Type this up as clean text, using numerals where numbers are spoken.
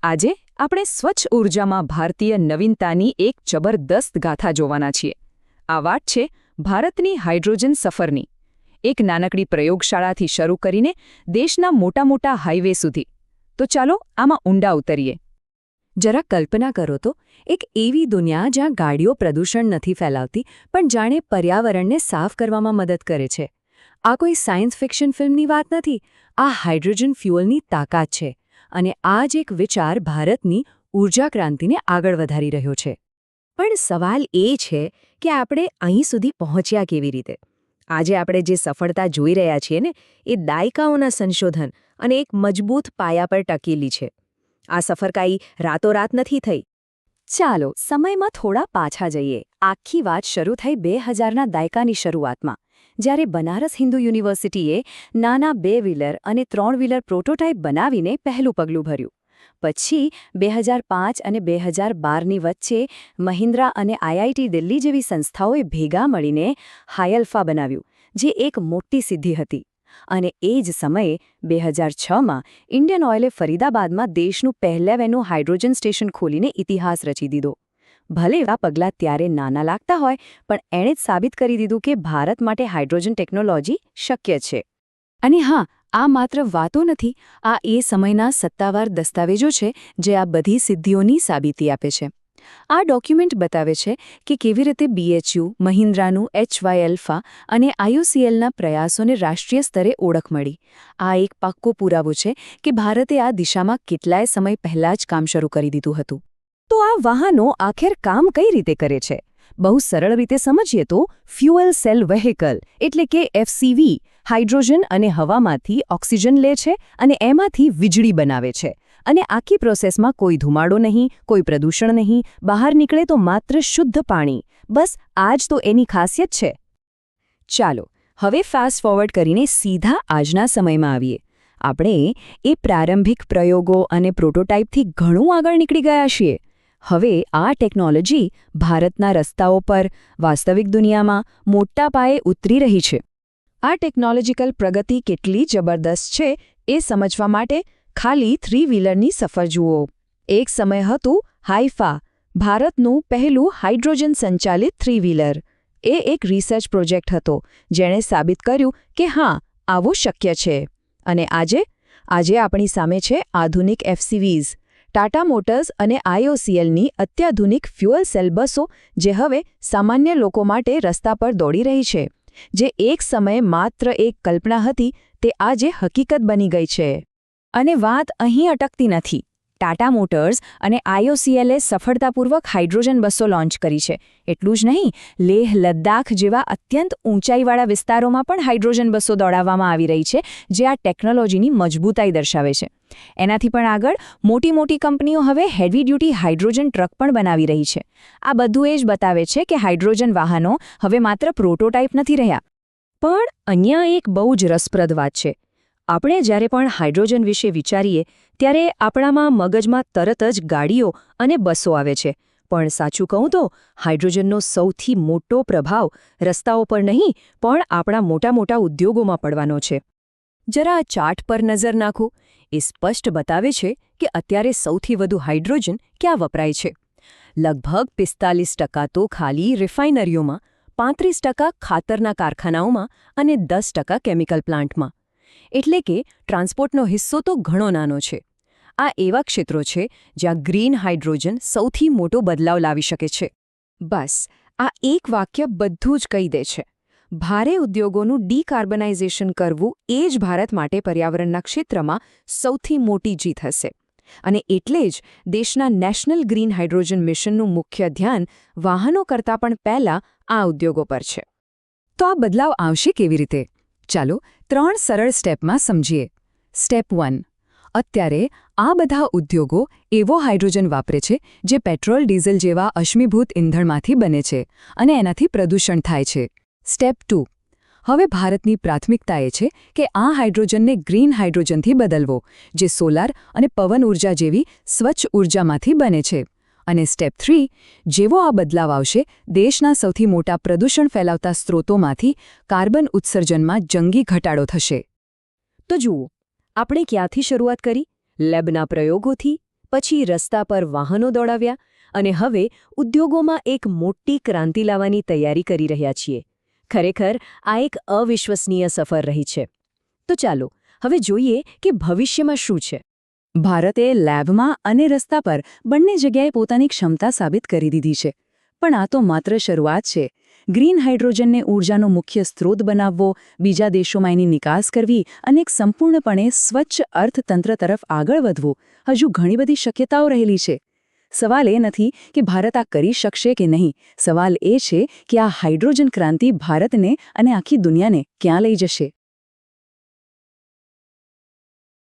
આજે આપણે સ્વચ્છ ઊર્જામાં ભારતીય નવીનતાની એક જબરદસ્ત ગાથા જોવાના છીએ. આ વાત છે ભારતની હાઇડ્રોજન સફરની. એક નાનકડી પ્રયોગશાળાથી શરૂ કરીને દેશના મોટા મોટા હાઇવે સુધી. તો ચાલો આમાં ઊંડા ઉતરીએ. જરા કલ્પના કરો તો, એક એવી દુનિયા જ્યાં ગાડીઓ પ્રદૂષણ નથી ફેલાવતી પણ જાણે પર્યાવરણને સાફ કરવામાં મદદ કરે છે. આ કોઈ સાયન્સ ફિક્શન ફિલ્મની વાત નથી, આ હાઇડ્રોજન ફ્યુઅલની તાકાત છે. અને આ જ એક વિચાર ભારતની ઊર્જા ક્રાંતિને આગળ વધારી રહ્યો છે. પણ સવાલ એ છે કે આપણે અહીં સુધી પહોંચ્યા કેવી રીતે? આજે આપણે જે સફળતા જોઈ રહ્યા છીએ ને, એ દાયકાઓના સંશોધન અને એક મજબૂત પાયા પર ટકેલી છે. આ સફર કાંઈ રાતોરાત નથી થઈ. ચાલો સમયમાં થોડા પાછા જઈએ. આખી વાત શરૂ થઈ 2000ના દાયકાની શરૂઆતમાં, જ્યારે બનારસ હિન્દુ યુનિવર્સિટીએ નાના 2 વ્હીલર અને 3 વ્હીલર પ્રોટોટાઇપ બનાવીને પહેલું પગલું ભર્યું. પછી 2005 અને 2012ની વચ્ચે મહિન્દ્રા અને IIT દિલ્હી જેવી સંસ્થાઓએ ભેગા મળીને હાયલ્ફા બનાવ્યું, જે એક મોટી સિદ્ધિ હતી. અને એ જ સમયે 2006માં ઇન્ડિયન ઓઇલે ફરીદાબાદમાં દેશનું પહેલેવનું હાઇડ્રોજન સ્ટેશન ખોલીને ઇતિહાસ રચી દીધો. ભલે આ પગલાં ત્યારે નાના લાગતા હોય, પણ એણે જ સાબિત કરી દીધું કે ભારત માટે હાઇડ્રોજન ટેકનોલોજી શક્ય છે. અને હા, આ માત્ર વાતો નથી, આ એ સમયના સત્તાવાર દસ્તાવેજો છે જે આ બધી સિદ્ધિઓની સાબિતી આપે છે. આ ડોક્યુમેન્ટ બતાવે છે કે કેવી રીતે BHU, મહિન્દ્રાનું HYalpha અને IOCLના પ્રયાસોને રાષ્ટ્રીય સ્તરે ઓળખ મળી. આ એક પાક્કો પુરાવો છે કે ભારતે આ દિશામાં કેટલાય સમય પહેલાં જ કામ શરૂ કરી દીધું હતું. તો આ વાહનો આખેર કામ કઈ રીતે કરે છે? બહુ સરળ રીતે સમજીએ તો, ફ્યુઅલ સેલ વેહિકલ એટલે કે FCV હાઇડ્રોજન અને હવામાંથી ઓક્સિજન લે છે અને એમાંથી વીજળી બનાવે છે. અને આખી પ્રોસેસમાં કોઈ ધુમાડો નહીં, કોઈ પ્રદૂષણ નહીં, બહાર નીકળે તો માત્ર શુદ્ધ પાણી. બસ આ જ તો એની ખાસિયત છે. ચાલો હવે ફાસ્ટ ફોરવર્ડ કરીને સીધા આજના સમયમાં આવીએ. આપણે એ પ્રારંભિક પ્રયોગો અને પ્રોટોટાઇપથી ઘણું આગળ નીકળી ગયા છીએ. હવે આ ટેકનોલોજી ભારતના રસ્તાઓ પર, વાસ્તવિક દુનિયામાં મોટા પાયે ઉતરી રહી છે. આ ટેકનોલોજીકલ પ્રગતિ કેટલી જબરદસ્ત છે એ સમજવા માટે ખાલી 3 વ્હીલરની સફર જુઓ. એક સમય હતું હાઇફા, ભારતનું પહેલું હાઇડ્રોજન સંચાલિત 3 વ્હીલર. એ એક રિસર્ચ પ્રોજેક્ટ હતો જેણે સાબિત કર્યું કે હા, આવું શક્ય છે. અને આજે આપણી સામે છે આધુનિક FCVs, ટાટા મોટર્સ અને IOCLની અત્યાધુનિક ફ્યુઅલ સેલ બસો, જે હવે સામાન્ય લોકો માટે રસ્તા પર દોડી રહી છે. જે એક સમયે માત્ર એક કલ્પના હતી, તે આજે હકીકત બની ગઈ છે. અને વાત અહીં અટકતી નથી. ટાટા મોટર્સ અને IOCLએ સફળતાપૂર્વક હાઇડ્રોજન બસો લોન્ચ કરી છે. એટલું જ નહીં, લેહ લદ્દાખ જેવા અત્યંત ઊંચાઈવાળા વિસ્તારોમાં પણ હાઇડ્રોજન બસો દોડાવવામાં આવી રહી છે, જે આ ટેકનોલોજીની મજબૂતાઈ દર્શાવે છે. એનાથી પણ આગળ મોટી કંપનીઓ હવે હેવી ડ્યુટી હાઇડ્રોજન ટ્રક પણ બનાવી રહી છે. આ બધું એ જ બતાવે છે કે હાઇડ્રોજન વાહનો હવે માત્ર પ્રોટોટાઇપ નથી રહ્યા. પણ અહીંયા એક બહુ જ રસપ્રદ વાત છે. આપણે જ્યારે પણ હાઇડ્રોજન વિશે વિચારીએ ત્યારે આપણામાં મગજમાં તરત જ ગાડીઓ અને બસો આવે છે. પણ સાચું કહું તો હાઇડ્રોજનનો સૌથી મોટો પ્રભાવ રસ્તાઓ પર નહીં, પણ આપણા મોટા ઉદ્યોગોમાં પડવાનો છે. જરા આ ચાર્ટ પર નજર નાખો. એ સ્પષ્ટ બતાવે છે કે અત્યારે સૌથી વધુ હાઇડ્રોજન ક્યાં વપરાય છે. લગભગ 45% તો ખાલી રિફાઇનરીઓમાં, 35% ખાતરના કારખાનાઓમાં અને 10% કેમિકલ પ્લાન્ટમાં. એટલે કે ટ્રાન્સપોર્ટનો હિસ્સો તો ઘણો નાનો છે. આ એવા ક્ષેત્રો છે જ્યાં ગ્રીન હાઇડ્રોજન સૌથી મોટો બદલાવ લાવી શકે છે. બસ આ એક વાક્ય બધું જ કહી દે છે. ભારે ઉદ્યોગોનું ડીકાર્બનાઇઝેશન કરવું એ જ ભારત માટે પર્યાવરણના ક્ષેત્રમાં સૌથી મોટી જીત હશે. અને એટલે જ દેશના નેશનલ ગ્રીન હાઇડ્રોજન મિશનનું મુખ્ય ધ્યાન વાહનો કરતાં પણ પહેલાં આ ઉદ્યોગો પર છે. તો આ બદલાવ આવશે કેવી રીતે? ચાલો 3 સરળ સ્ટેપમાં સમજીએ. સ્ટેપ 1. અત્યારે આ બધા ઉદ્યોગો એવો હાઇડ્રોજન વાપરે છે જે પેટ્રોલ, ડીઝલ જેવા અશ્મિભૂત ઇંધણમાંથી બને છે અને એનાથી પ્રદૂષણ થાય છે. સ્ટેપ 2. હવે ભારતની પ્રાથમિકતા એ છે કે આ હાઇડ્રોજનને ગ્રીન હાઇડ્રોજનથી બદલવો, જે સોલાર અને પવન ઊર્જા જેવી સ્વચ્છ ઊર્જામાંથી બને છે. અને સ્ટેપ 3. જેવો આ બદલાવ આવશે, દેશના સૌથી મોટા પ્રદૂષણ ફેલાવતા સ્ત્રોતોમાંથી કાર્બન ઉત્સર્જનમાં જંગી ઘટાડો થશે. તો જુઓ, આપણે ક્યાંથી શરૂઆત કરી? લેબના પ્રયોગોથી, પછી રસ્તા પર વાહનો દોડાવ્યા અને હવે ઉદ્યોગોમાં એક મોટી ક્રાંતિ લાવવાની તૈયારી કરી રહ્યા છીએ. ખરેખર આ એક અવિશ્વસનીય સફર રહી છે. તો ચાલો હવે જોઈએ કે ભવિષ્યમાં શું છે. ભારતે લેબમાં અને રસ્તા પર બંને જગ્યાએ પોતાની ક્ષમતા સાબિત કરી દીધી છે. પણ આ તો માત્ર શરૂઆત છે. ગ્રીન હાઇડ્રોજનને ઊર્જાનો મુખ્ય સ્ત્રોત બનાવવો, બીજા દેશોમાં એની નિકાસ કરવી અને એક સંપૂર્ણપણે સ્વચ્છ અર્થતંત્ર તરફ આગળ વધવું હજુ ઘણી બધી શક્યતાઓ રહેલી છે. સવાલ એ નથી કે ભારત આ કરી શકશે કે નહીં. સવાલ એ છે કે આ હાઇડ્રોજન ક્રાંતિ ભારતને અને આખી દુનિયાને ક્યાં લઈ જશે.